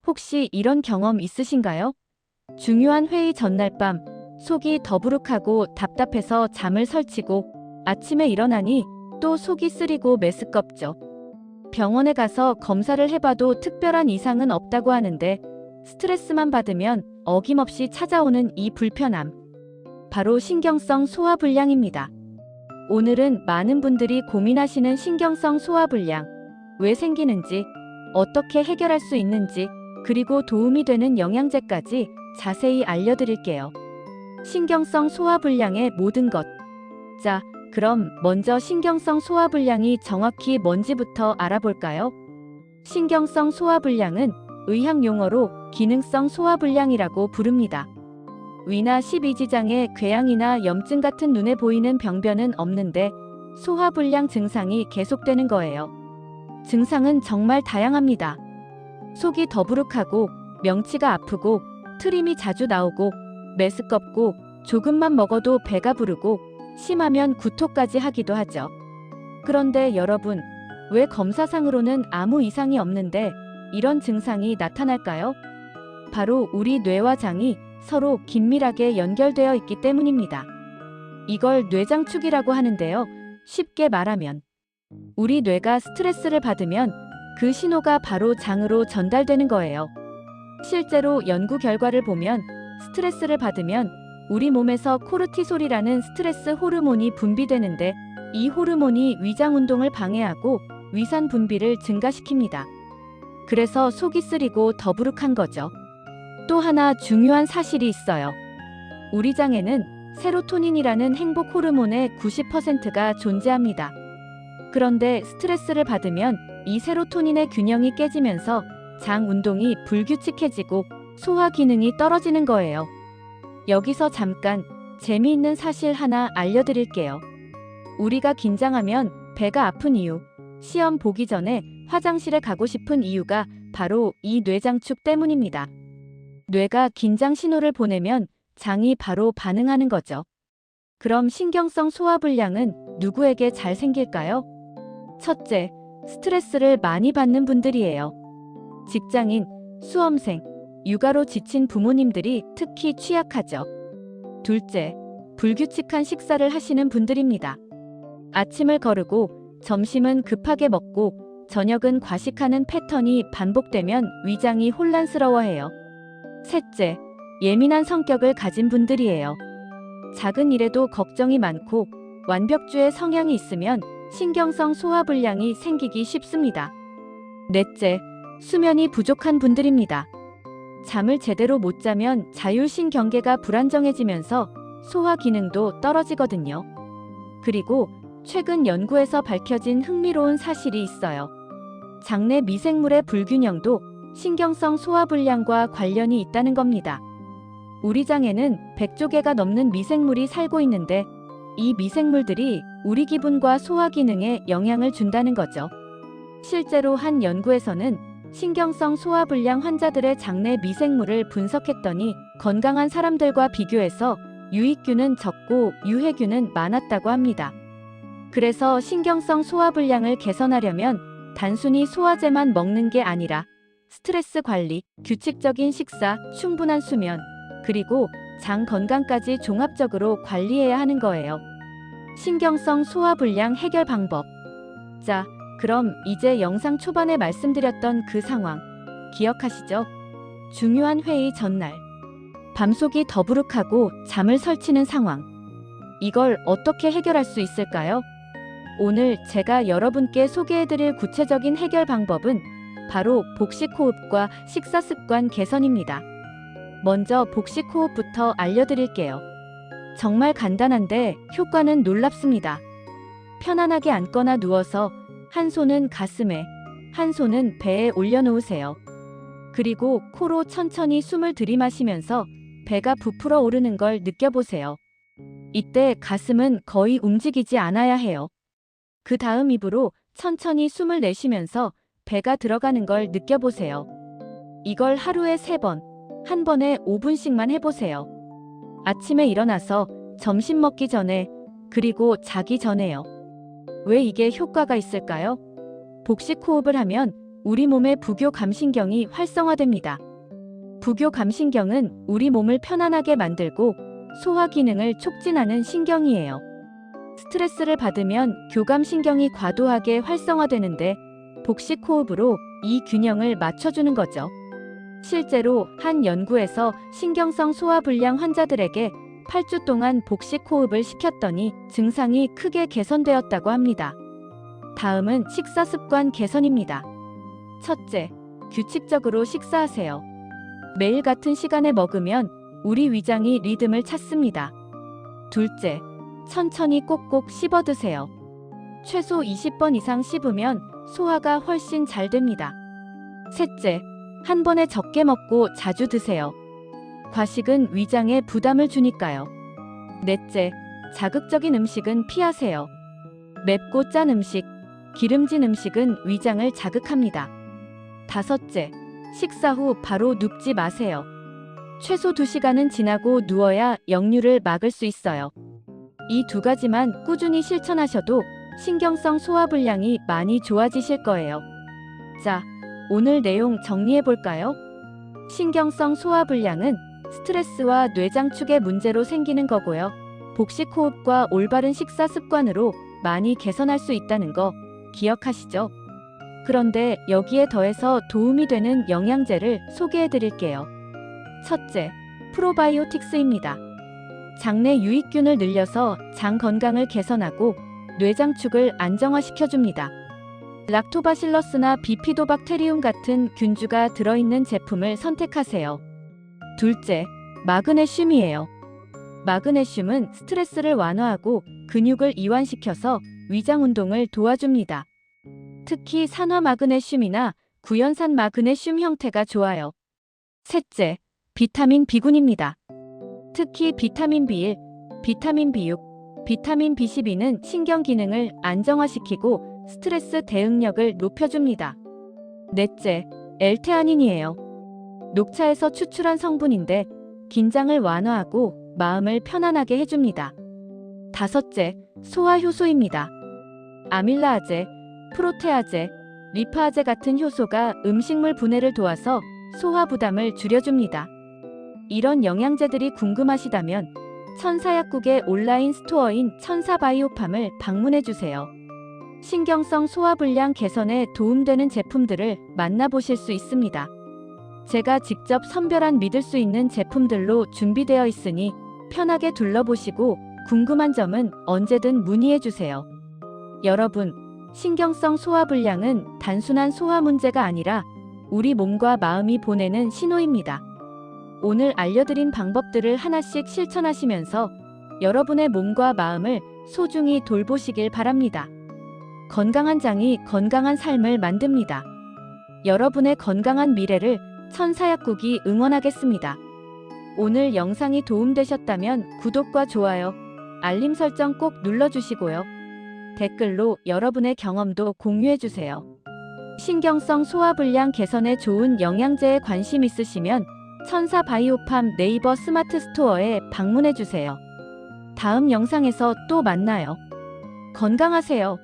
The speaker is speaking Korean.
혹시 이런 경험 있으신가요? 중요한 회의 전날 밤, 속이 더부룩하고 답답해서 잠을 설치고 아침에 일어나니 또 속이 쓰리고 메스껍죠. 병원에 가서 검사를 해봐도 특별한 이상은 없다고 하는데 스트레스만 받으면 어김없이 찾아오는 이 불편함. 바로 신경성 소화불량입니다. 오늘은 많은 분들이 고민하시는 신경성 소화불량, 왜 생기는지, 어떻게 해결할 수 있는지, 그리고 도움이 되는 영양제까지 자세히 알려드릴게요. 신경성 소화불량의 모든 것. 자, 그럼 먼저 신경성 소화불량이 정확히 뭔지부터 알아볼까요? 신경성 소화불량은 의학 용어로 기능성 소화불량이라고 부릅니다. 위나 십이지장에 궤양이나 염증 같은 눈에 보이는 병변은 없는데 소화불량 증상이 계속되는 거예요. 증상은 정말 다양합니다. 속이 더부룩하고 명치가 아프고 트림이 자주 나오고 메스껍고 조금만 먹어도 배가 부르고 심하면 구토까지 하기도 하죠. 그런데 여러분, 왜 검사상으로는 아무 이상이 없는데 이런 증상이 나타날까요? 바로 우리 뇌와 장이 서로 긴밀하게 연결되어 있기 때문입니다. 이걸 뇌장축이라고 하는데요. 쉽게 말하면 우리 뇌가 스트레스를 받으면 그 신호가 바로 장으로 전달되는 거예요. 실제로 연구 결과를 보면 스트레스를 받으면 우리 몸에서 코르티솔이라는 스트레스 호르몬이 분비되는데 이 호르몬이 위장 운동을 방해하고 위산 분비를 증가시킵니다. 그래서 속이 쓰리고 더부룩한 거죠. 또 하나 중요한 사실이 있어요. 우리 장에는 세로토닌이라는 행복 호르몬의 90%가 존재합니다. 그런데 스트레스를 받으면 이 세로토닌의 균형이 깨지면서 장 운동이 불규칙해지고 소화 기능이 떨어지는 거예요. 여기서 잠깐 재미있는 사실 하나 알려드릴게요. 우리가 긴장하면 배가 아픈 이유, 시험 보기 전에 화장실에 가고 싶은 이유가 바로 이 뇌장축 때문입니다. 뇌가 긴장 신호를 보내면 장이 바로 반응하는 거죠. 그럼 신경성 소화불량은 누구에게 잘 생길까요? 첫째, 스트레스를 많이 받는 분들이에요. 직장인, 수험생, 육아로 지친 부모님들이 특히 취약하죠. 둘째, 불규칙한 식사를 하시는 분들입니다. 아침을 거르고 점심은 급하게 먹고 저녁은 과식하는 패턴이 반복되면 위장이 혼란스러워해요. 셋째, 예민한 성격을 가진 분들이에요. 작은 일에도 걱정이 많고 완벽주의 성향이 있으면 신경성 소화불량이 생기기 쉽습니다. 넷째, 수면이 부족한 분들입니다. 잠을 제대로 못 자면 자율신경계가 불안정해지면서 소화 기능도 떨어지거든요. 그리고 최근 연구에서 밝혀진 흥미로운 사실이 있어요. 장내 미생물의 불균형도 신경성 소화불량과 관련이 있다는 겁니다. 우리 장에는 100조 개가 넘는 미생물이 살고 있는데 이 미생물들이 우리 기분과 소화 기능에 영향을 준다는 거죠. 실제로 한 연구에서는 신경성 소화불량 환자들의 장내 미생물을 분석했더니 건강한 사람들과 비교해서 유익균은 적고 유해균은 많았다고 합니다. 그래서 신경성 소화불량을 개선하려면 단순히 소화제만 먹는 게 아니라 스트레스 관리, 규칙적인 식사, 충분한 수면, 그리고 장 건강까지 종합적으로 관리해야 하는 거예요. 신경성 소화불량 해결 방법. 자, 그럼 이제 영상 초반에 말씀드렸던 그 상황 기억하시죠? 중요한 회의 전날 밤속이 더부룩하고 잠을 설치는 상황. 이걸 어떻게 해결할 수 있을까요? 오늘 제가 여러분께 소개해드릴 구체적인 해결 방법은 바로 복식호흡과 식사습관 개선입니다. 먼저 복식호흡부터 알려드릴게요. 정말 간단한데 효과는 놀랍습니다. 편안하게 앉거나 누워서 한 손은 가슴에, 한 손은 배에 올려놓으세요. 그리고 코로 천천히 숨을 들이마시면서 배가 부풀어 오르는 걸 느껴보세요. 이때 가슴은 거의 움직이지 않아야 해요. 그 다음 입으로 천천히 숨을 내쉬면서 배가 들어가는 걸 느껴보세요. 이걸 하루에 3번, 한 번에 5분씩만 해보세요. 아침에 일어나서 점심 먹기 전에, 그리고 자기 전에요. 왜 이게 효과가 있을까요? 복식 호흡을 하면 우리 몸의 부교 감신경이 활성화됩니다. 부교 감신경은 우리 몸을 편안하게 만들고 소화 기능을 촉진하는 신경이에요. 스트레스를 받으면 교감신경이 과도하게 활성화되는데 복식 호흡으로 이 균형을 맞춰주는 거죠. 실제로 한 연구에서 신경성 소화불량 환자들에게 8주 동안 복식 호흡을 시켰더니 증상이 크게 개선되었다고 합니다. 다음은 식사 습관 개선입니다. 첫째, 규칙적으로 식사하세요. 매일 같은 시간에 먹으면 우리 위장이 리듬을 찾습니다. 둘째, 천천히 꼭꼭 씹어 드세요. 최소 20번 이상 씹으면 소화가 훨씬 잘 됩니다. 셋째, 한 번에 적게 먹고 자주 드세요. 과식은 위장에 부담을 주니까요. 넷째, 자극적인 음식은 피하세요. 맵고 짠 음식, 기름진 음식은 위장을 자극합니다. 다섯째, 식사 후 바로 눕지 마세요. 최소 2시간은 지나고 누워야 역류를 막을 수 있어요. 이 두 가지만 꾸준히 실천하셔도 신경성 소화불량이 많이 좋아지실 거예요. 자, 오늘 내용 정리해 볼까요? 신경성 소화불량은 스트레스와 뇌장축의 문제로 생기는 거고요. 복식 호흡과 올바른 식사 습관으로 많이 개선할 수 있다는 거 기억하시죠? 그런데 여기에 더해서 도움이 되는 영양제를 소개해 드릴게요. 첫째, 프로바이오틱스입니다. 장내 유익균을 늘려서 장 건강을 개선하고 뇌장축을 안정화시켜줍니다. 락토바실러스나 비피도박테리움 같은 균주가 들어있는 제품을 선택하세요. 둘째, 마그네슘이에요. 마그네슘은 스트레스를 완화하고 근육을 이완시켜서 위장 운동을 도와줍니다. 특히 산화 마그네슘이나 구연산 마그네슘 형태가 좋아요. 셋째, 비타민 B군입니다. 특히 비타민 B1, 비타민 B6, 비타민 B12는 신경 기능을 안정화시키고 스트레스 대응력을 높여줍니다. 넷째, L테아닌이에요. 녹차에서 추출한 성분인데 긴장을 완화하고 마음을 편안하게 해줍니다. 다섯째, 소화 효소입니다. 아밀라아제, 프로테아제, 리파아제 같은 효소가 음식물 분해를 도와서 소화 부담을 줄여줍니다. 이런 영양제들이 궁금하시다면 천사약국의 온라인 스토어인 천사바이오팜을 방문해주세요. 신경성 소화불량 개선에 도움되는 제품들을 만나보실 수 있습니다. 제가 직접 선별한 믿을 수 있는 제품들로 준비되어 있으니 편하게 둘러보시고 궁금한 점은 언제든 문의해주세요. 여러분, 신경성 소화불량은 단순한 소화 문제가 아니라 우리 몸과 마음이 보내는 신호입니다. 오늘 알려드린 방법들을 하나씩 실천하시면서 여러분의 몸과 마음을 소중히 돌보시길 바랍니다. 건강한 장이 건강한 삶을 만듭니다. 여러분의 건강한 미래를 천사약국이 응원하겠습니다. 오늘 영상이 도움되셨다면 구독과 좋아요, 알림 설정 꼭 눌러주시고요. 댓글로 여러분의 경험도 공유해주세요. 신경성 소화불량 개선에 좋은 영양제에 관심 있으시면 천사바이오팜 네이버 스마트 스토어에 방문해주세요. 다음 영상에서 또 만나요. 건강하세요.